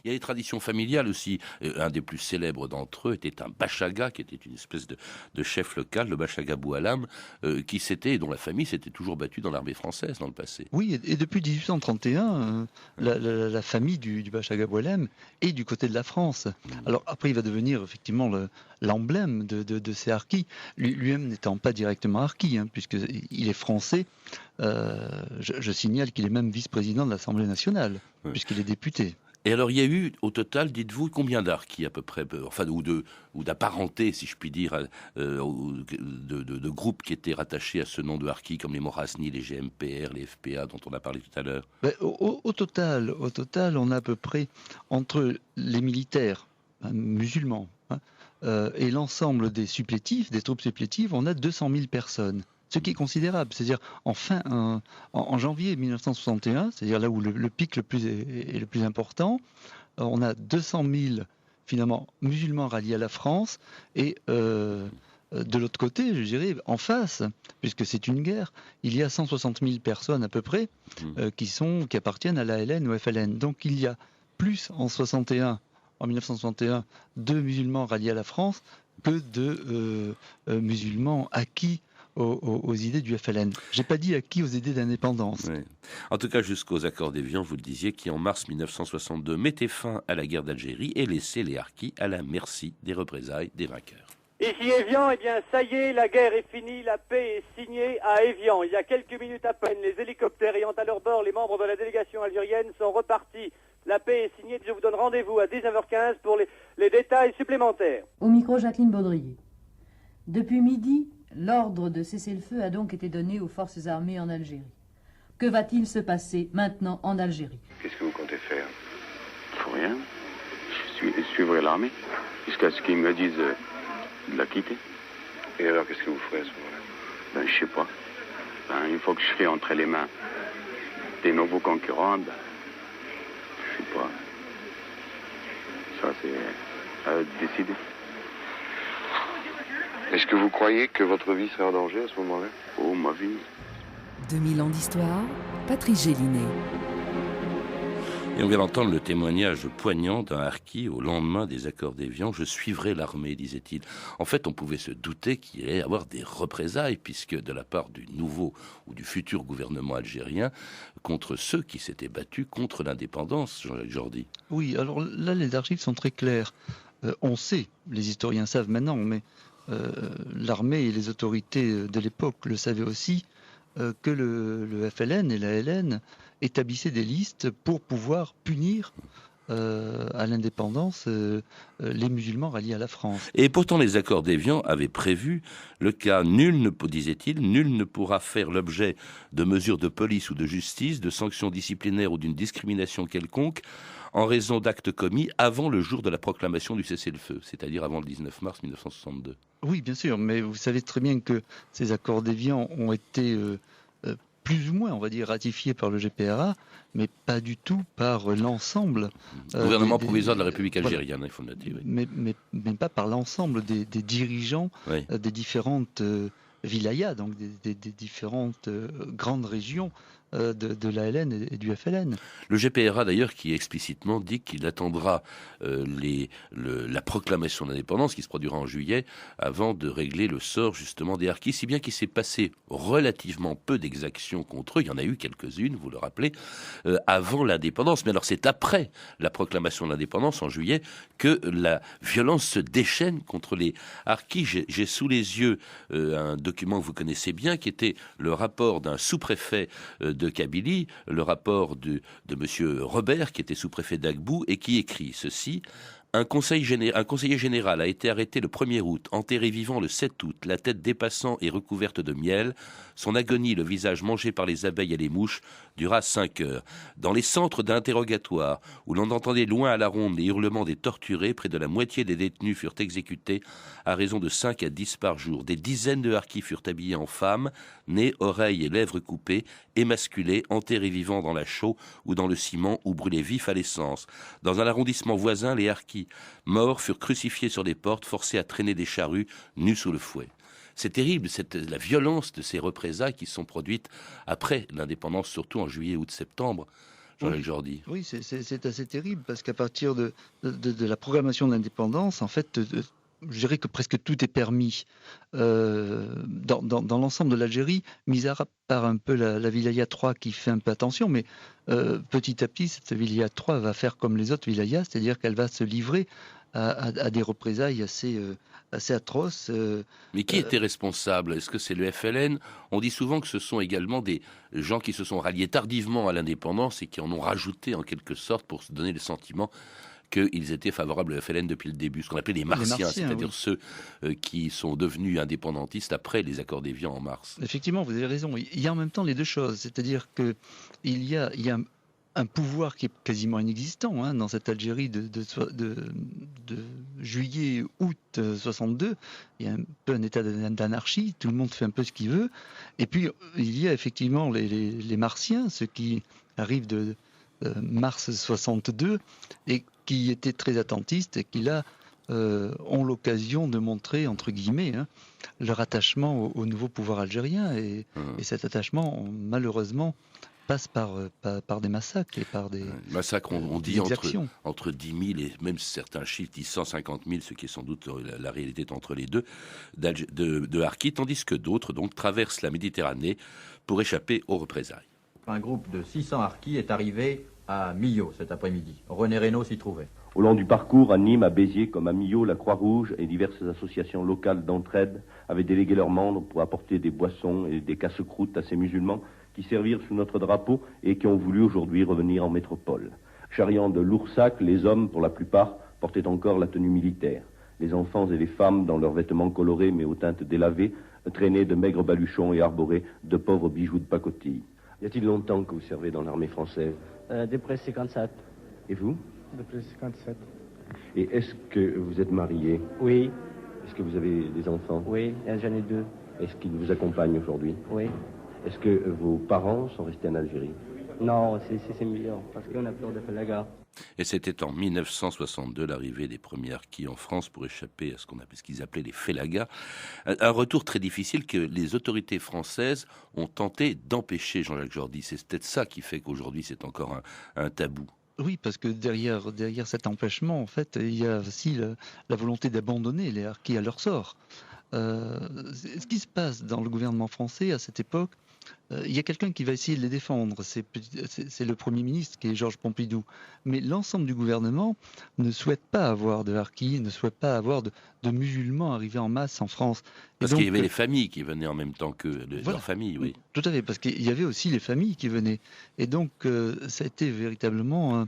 Il y a les traditions familiales aussi. Un des plus célèbres d'entre eux était un Bachaga, qui était une espèce de chef local, le Bachaga Boualam, dont la famille s'était toujours battue dans l'armée française dans le passé. Oui, et depuis 1831, Ouais. la famille du Bachaga Boualem est du côté de la France. Mm. Alors après, il va devenir effectivement l'emblème de ces harkis, lui-même n'étant pas directement harki, hein, puisqu'il est français. Je signale qu'il est même vice-président de l'Assemblée nationale, Ouais. puisqu'il est député. Et alors, il y a eu, au total, dites-vous, combien d'harkis à peu près, enfin, ou d'apparentés, si je puis dire, de groupes qui étaient rattachés à ce nom de harkis, comme les Morasni, les GMPR, les FPA, dont on a parlé tout à l'heure. Ben, au total, on a à peu près entre les militaires musulmans, hein, et l'ensemble des supplétifs, des troupes supplétives, on a 200 000 personnes. Ce qui est considérable, c'est-à-dire en janvier 1961, c'est-à-dire là où le pic est le plus important, on a 200 000 finalement musulmans ralliés à la France et de l'autre côté, je dirais, en face, puisque c'est une guerre, il y a 160 000 personnes à peu près Mm. qui appartiennent à l'ALN ou FLN. Donc il y a plus en 1961, de musulmans ralliés à la France que de musulmans acquis aux idées du FLN. J'ai pas dit acquis aux idées d'indépendance. Ouais. En tout cas, jusqu'aux accords d'Évian, vous le disiez, qui en mars 1962 mettaient fin à la guerre d'Algérie et laissaient les harkis à la merci des représailles des vainqueurs. Ici Évian, eh bien ça y est, la guerre est finie, la paix est signée à Évian. Il y a quelques minutes à peine, les hélicoptères ayant à leur bord les membres de la délégation algérienne sont repartis. La paix est signée, je vous donne rendez-vous à 19h15 pour les détails supplémentaires. Au micro, Jacqueline Baudrier. Depuis midi, l'ordre de cessez-le-feu a donc été donné aux forces armées en Algérie. Que va-t-il se passer maintenant en Algérie? Qu'est-ce que vous comptez faire? Faut rien. Je suivrai l'armée jusqu'à ce qu'ils me disent de la quitter. Et alors, qu'est-ce que vous ferez à ce moment-là? Ben, je sais pas. Ben, une fois que je serai entre les mains des nouveaux concurrents, ben, je sais pas. Ça, c'est à eux de décider. Est-ce que vous croyez que votre vie serait en danger à ce moment-là? Oh, ma vie. 2000 ans d'histoire, Patrice Gélinet. Et on vient d'entendre le témoignage poignant d'un harki au lendemain des accords d'Évian. Je suivrai l'armée, disait-il. En fait, on pouvait se douter qu'il allait y avoir des représailles, puisque de la part du nouveau ou du futur gouvernement algérien, contre ceux qui s'étaient battus contre l'indépendance, Jean-Jacques Jordi. Oui, alors là, les archives sont très claires. On sait, les historiens savent maintenant, mais l'armée et les autorités de l'époque le savaient aussi, que le FLN et la LN établissaient des listes pour pouvoir punir à l'indépendance les musulmans ralliés à la France. Et pourtant, les accords d'Évian avaient prévu le cas disait-il, nul ne pourra faire l'objet de mesures de police ou de justice, de sanctions disciplinaires ou d'une discrimination quelconque en raison d'actes commis avant le jour de la proclamation du cessez-le-feu, c'est-à-dire avant le 19 mars 1962. Oui, bien sûr, mais vous savez très bien que ces accords d'Évian ont été plus ou moins, on va dire, ratifiés par le GPRA, mais pas du tout par l'ensemble. Gouvernement provisoire de la République algérienne, il faut le dire. Oui. Mais pas par l'ensemble des dirigeants Oui. des différentes wilayas, donc des différentes grandes régions de l'ALN et du FLN. Le GPRA d'ailleurs qui explicitement dit qu'il attendra la proclamation d'indépendance qui se produira en juillet avant de régler le sort justement des harkis, si bien qu'il s'est passé relativement peu d'exactions contre eux, il y en a eu quelques-unes, vous le rappelez, avant l'indépendance, mais alors c'est après la proclamation de l'indépendance en juillet que la violence se déchaîne contre les harkis. J'ai sous les yeux un document que vous connaissez bien qui était le rapport d'un sous-préfet de Kabylie, le rapport de monsieur Robert, qui était sous-préfet d'Agbou, et qui écrit ceci. Un conseiller général a été arrêté le 1er août, enterré vivant le 7 août, la tête dépassant et recouverte de miel. Son agonie, le visage mangé par les abeilles et les mouches, dura 5 heures. Dans les centres d'interrogatoire, où l'on entendait loin à la ronde les hurlements des torturés, près de la moitié des détenus furent exécutés à raison de 5 à 10 par jour. Des dizaines de harkis furent habillés en femmes, nez, oreilles et lèvres coupées, émasculés, enterrés vivants dans la chaux ou dans le ciment ou brûlés vifs à l'essence. Dans un arrondissement voisin, les harkis morts furent crucifiés sur des portes, forcés à traîner des charrues, nus sous le fouet. C'est terrible, la violence de ces représailles qui sont produites après l'indépendance, surtout en juillet, août, septembre. Jean-Jacques Jordi. Oui, c'est assez terrible parce qu'à partir de la proclamation de l'indépendance, en fait, je dirais que presque tout est permis dans l'ensemble de l'Algérie, mis à part un peu la Wilaya 3 qui fait un peu attention, mais petit à petit, cette Wilaya 3 va faire comme les autres wilayas, c'est-à-dire qu'elle va se livrer à des représailles assez atroces. Mais qui était responsable? Est-ce que c'est le FLN? On dit souvent que ce sont également des gens qui se sont ralliés tardivement à l'indépendance et qui en ont rajouté en quelque sorte pour se donner le sentiment qu'ils étaient favorables au FLN depuis le début, ce qu'on appelait les Martiens, c'est-à-dire ceux qui sont devenus indépendantistes après les accords d'Évian en mars. Effectivement, vous avez raison. Il y a en même temps les deux choses, c'est-à-dire qu'il y a un pouvoir qui est quasiment inexistant dans cette Algérie de juillet-août 62. Il y a un peu un état d'anarchie, tout le monde fait un peu ce qu'il veut. Et puis, il y a effectivement les Martiens, ceux qui arrivent de mars 62 et qui étaient très attentistes et qui là ont l'occasion de montrer, entre guillemets, leur attachement au nouveau pouvoir algérien. Et cet attachement, malheureusement, passe par des massacres et par des massacres. On dit entre 10 000 et même certains chiffres disent 150 000, ce qui est sans doute la réalité entre les deux, de harkis, tandis que d'autres donc traversent la Méditerranée pour échapper aux représailles. Un groupe de 600 harkis est arrivé à Millau cet après-midi. René Reynaud s'y trouvait. Au long du parcours, à Nîmes, à Béziers, comme à Millau, la Croix-Rouge et diverses associations locales d'entraide avaient délégué leurs membres pour apporter des boissons et des casse-croûtes à ces musulmans qui servirent sous notre drapeau et qui ont voulu aujourd'hui revenir en métropole. Charriant de lourds sacs, les hommes, pour la plupart, portaient encore la tenue militaire. Les enfants et les femmes, dans leurs vêtements colorés mais aux teintes délavées, traînaient de maigres baluchons et arboraient de pauvres bijoux de pacotille. Y a-t-il longtemps que vous servez dans l'armée française? Depuis 57. Et vous? Depuis 57. Et est-ce que vous êtes marié? Oui. Est-ce que vous avez des enfants? Oui, j'en ai 2. Est-ce qu'ils vous accompagnent aujourd'hui? Oui. Est-ce que vos parents sont restés en Algérie? Non, c'est mieux, parce qu'on a peur de faire la gare. Et c'était en 1962 l'arrivée des premiers harkis en France pour échapper à ce qu'ils appelaient les félagas. Un retour très difficile que les autorités françaises ont tenté d'empêcher, Jean-Jacques Jordi. C'est peut-être ça qui fait qu'aujourd'hui c'est encore un tabou. Oui, parce que derrière cet empêchement, en fait, il y a aussi la volonté d'abandonner les harkis à leur sort. Ce qui se passe dans le gouvernement français à cette époque, il y a quelqu'un qui va essayer de les défendre, c'est le Premier ministre qui est Georges Pompidou. Mais l'ensemble du gouvernement ne souhaite pas avoir de harkis, ne souhaite pas avoir de musulmans arrivés en masse en France. Parce qu'il y avait les familles qui venaient en même temps que leurs familles, oui. Tout à fait, parce qu'il y avait aussi les familles qui venaient. Et donc, ça a été véritablement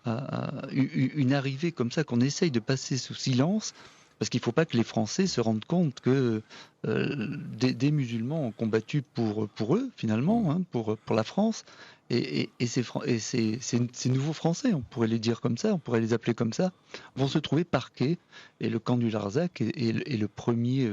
une arrivée comme ça qu'on essaye de passer sous silence. Parce qu'il ne faut pas que les Français se rendent compte que des musulmans ont combattu pour eux, finalement, pour la France. Et ces nouveaux Français, on pourrait les dire comme ça, on pourrait les appeler comme ça, vont se trouver parqués. Et le camp du Larzac est le premier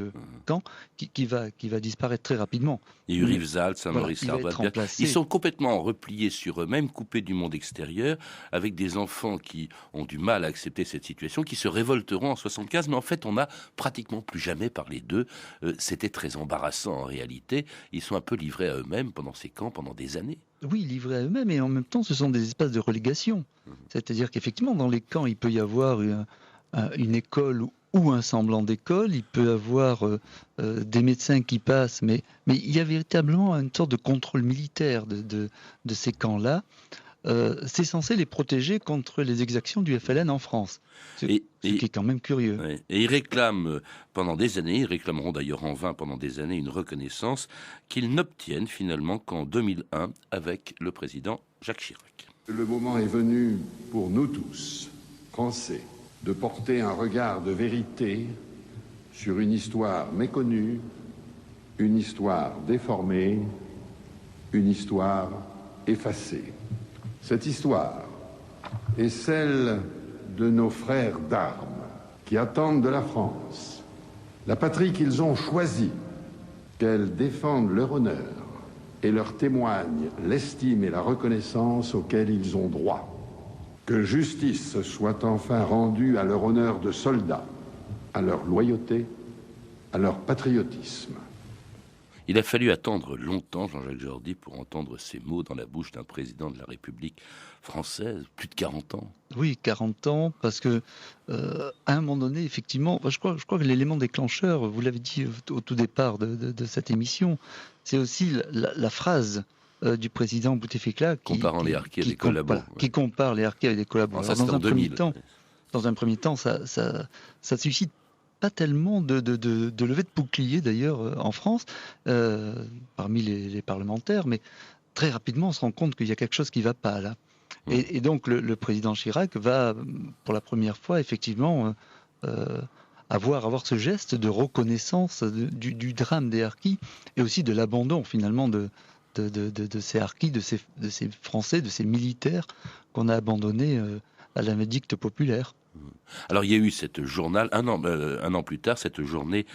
camp qui va disparaître très rapidement. Il y a eu Rivesaltes, Saint-Maurice, Sarbat. Ils sont complètement repliés sur eux-mêmes, coupés du monde extérieur, avec des enfants qui ont du mal à accepter cette situation, qui se révolteront en 75. Mais en fait, on n'a pratiquement plus jamais parlé d'eux. C'était très embarrassant en réalité. Ils sont un peu livrés à eux-mêmes pendant ces camps, pendant des années. Oui, livrés à eux-mêmes, et en même temps, ce sont des espaces de relégation. C'est-à-dire qu'effectivement, dans les camps, il peut y avoir une école ou un semblant d'école, il peut y avoir des médecins qui passent, mais il y a véritablement une sorte de contrôle militaire de ces camps-là. C'est censé les protéger contre les exactions du FLN en France. Ce qui est quand même curieux. Ouais. Et ils réclament pendant des années, ils réclameront d'ailleurs en vain pendant des années une reconnaissance qu'ils n'obtiennent finalement qu'en 2001 avec le président Jacques Chirac. Le moment est venu pour nous tous, Français, de porter un regard de vérité sur une histoire méconnue, une histoire déformée, une histoire effacée. Cette histoire est celle de nos frères d'armes qui attendent de la France la patrie qu'ils ont choisie, qu'elle défende leur honneur et leur témoigne l'estime et la reconnaissance auxquelles ils ont droit. Que justice soit enfin rendue à leur honneur de soldats, à leur loyauté, à leur patriotisme. Il a fallu attendre longtemps, Jean-Jacques Jordi, pour entendre ces mots dans la bouche d'un président de la République française, plus de 40 ans. Oui, 40 ans, parce que à un moment donné, effectivement, je crois que l'élément déclencheur, vous l'avez dit au tout départ de cette émission, c'est aussi la phrase du président Bouteflika comparant les harkis à des collabos. Qui compare les harkis avec des collabos. Alors, ça, c'était en 2000. Dans un premier temps, ça suscite pas tellement de levée de bouclier d'ailleurs en France, parmi les parlementaires, mais très rapidement on se rend compte qu'il y a quelque chose qui ne va pas là. Et donc le président Chirac va pour la première fois effectivement avoir ce geste de reconnaissance du drame des harkis et aussi de l'abandon finalement de ces harkis, de ces Français, de ces militaires qu'on a abandonnés à la vindicte populaire. Alors il y a eu cette journal, un an plus tard, cette journée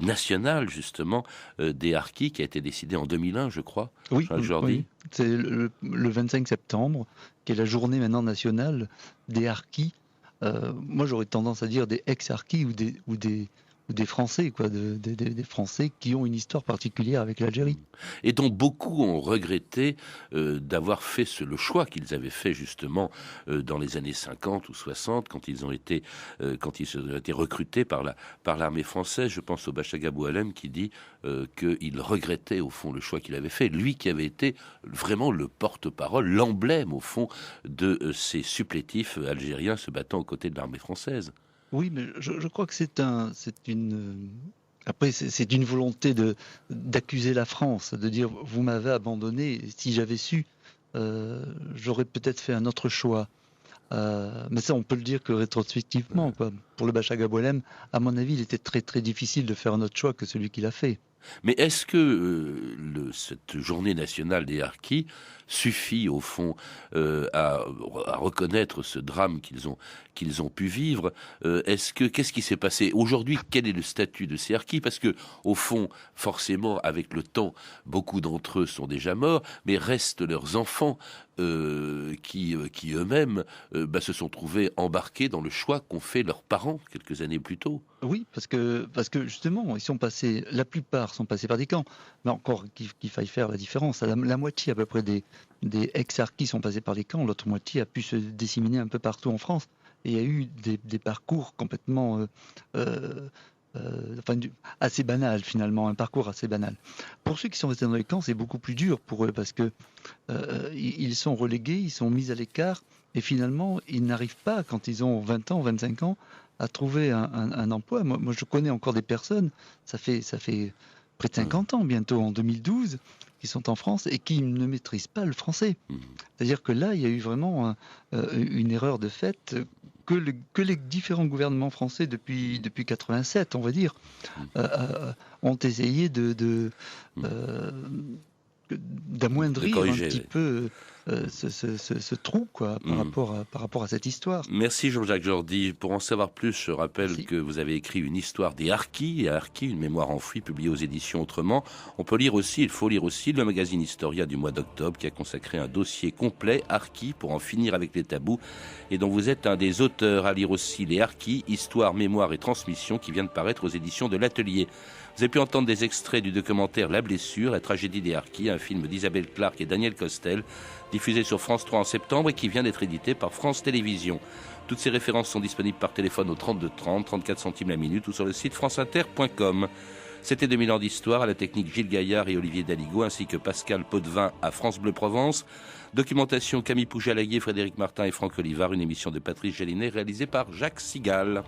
nationale justement des harkis qui a été décidée en 2001, je crois. Oui, c'est le 25 septembre, qui est la journée maintenant nationale des harkis. Moi j'aurais tendance à dire des ex-harkis ou des Français, quoi, des Français qui ont une histoire particulière avec l'Algérie. Et dont beaucoup ont regretté d'avoir fait le choix qu'ils avaient fait justement dans les années 50 ou 60, quand ils ont été recrutés par l'armée française. Je pense au Bachaga Boualem qui dit qu'il regrettait au fond le choix qu'il avait fait. Lui qui avait été vraiment le porte-parole, l'emblème au fond de ces supplétifs algériens se battant aux côtés de l'armée française. Oui, mais je crois que c'est une volonté d'accuser la France, de dire vous m'avez abandonné. Si j'avais su, j'aurais peut-être fait un autre choix. Mais ça, on peut le dire que rétrospectivement, quoi. Pour le Bachaga Boualem, à mon avis, il était très très difficile de faire un autre choix que celui qu'il a fait. Mais est-ce que cette journée nationale des harkis suffit au fond à reconnaître ce drame qu'ils ont pu vivre? Qu'est-ce qui s'est passé aujourd'hui? Quel est le statut de ces harkis? Parce que au fond, forcément, avec le temps, beaucoup d'entre eux sont déjà morts, mais restent leurs enfants qui eux-mêmes se sont trouvés embarqués dans le choix qu'ont fait leurs parents quelques années plus tôt. Oui, parce que justement, la plupart sont passés par des camps, mais encore qu'il faille faire la différence. La moitié à peu près des ex-harkis sont passés par des camps, l'autre moitié a pu se disséminer un peu partout en France. Et il y a eu des parcours complètement assez banal finalement, un parcours assez banal. Pour ceux qui sont restés dans les camps, c'est beaucoup plus dur pour eux parce que ils sont relégués, ils sont mis à l'écart et finalement ils n'arrivent pas, quand ils ont 20 ans, 25 ans, à trouver un emploi. Moi je connais encore des personnes, ça fait près de 50 ans bientôt, en 2012, qui sont en France et qui ne maîtrisent pas le français. C'est-à-dire que là, il y a eu vraiment une erreur de fait que les différents gouvernements français depuis 87, on va dire, ont essayé d'amoindrir un petit peu ce trou, quoi, par rapport à cette histoire. Merci Jean-Jacques Jordi. Pour en savoir plus, je rappelle que vous avez écrit une histoire des harkis, une mémoire enfouie, publiée aux éditions Autrement. Il faut lire aussi le magazine Historia du mois d'octobre, qui a consacré un dossier complet, harkis, pour en finir avec les tabous, et dont vous êtes un des auteurs. À lire aussi les harkis, histoire, mémoire et transmission, qui vient de paraître aux éditions de l'Atelier. Vous avez pu entendre des extraits du documentaire La blessure, la tragédie des harkis, un film d'Isabelle Clarke et Daniel Costel, diffusé sur France 3 en septembre et qui vient d'être édité par France Télévisions. Toutes ces références sont disponibles par téléphone au 32 30, 34 centimes la minute ou sur le site franceinter.com. C'était 2000 ans d'histoire, à la technique Gilles Gaillard et Olivier Daligo, ainsi que Pascal Potvin à France Bleu Provence. Documentation Camille Poujalaguier, Frédéric Martin et Franck Olivard, une émission de Patrice Gélinet réalisée par Jacques Sigal.